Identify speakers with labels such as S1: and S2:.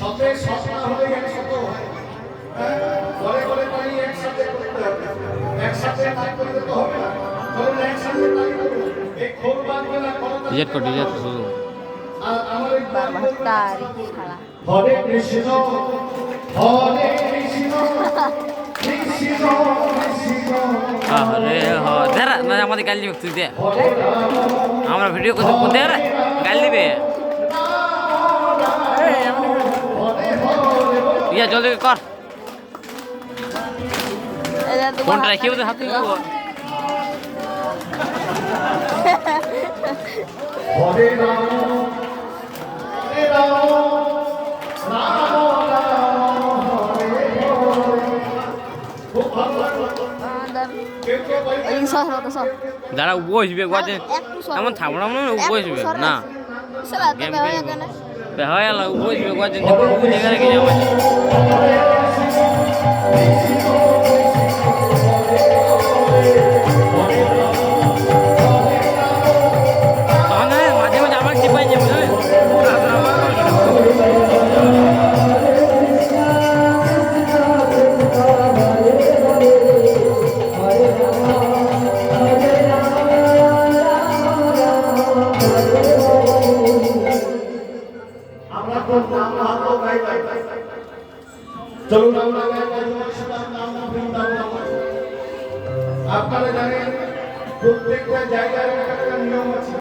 S1: শতে সপ্তাহ হলে একশত হয়। ঘরে ঘরে তাই একসাথে করতে হবে, একসাথে তাই করতে তো হবে না। চলুন একসাথে তাই করুন। এই খোরবাদ মেলা
S2: ডিজেট কর ডিজেট শুরু
S1: আর আমার এই
S3: বারবাস্তারি শালা
S1: হরে কৃষ্ণ হরে কৃষ্ণ কৃষ্ণ কৃষ্ণ
S2: আরে হ দাঁড়া না আমাদের গাল দিবে তুই দে আমরা ভিডিও করতে কোথায় রে গাল দিবে ইয়া জলদি কর ফোনটা রেখে ওদের হাতে দিব
S1: হরে রাম হরে রাম রাম রাম হরে হরে। খুব ভালো লাগলো। কেউ কেউ বলছে
S2: দাঁড়া বসবে গজে এমন থাকবো না বসবে না হয়ে গেল বসবে গজে জায়গা রেখে যাবো মাঝে মাঝে আমার চিপাই যাবে
S1: আমরা তো নাম হাতো গাই গাই চলুন আমরা নাম বৃন্দাবন। আপনারা জানেন প্রত্যেকটা জায়গায় একটা নিয়ম আছে।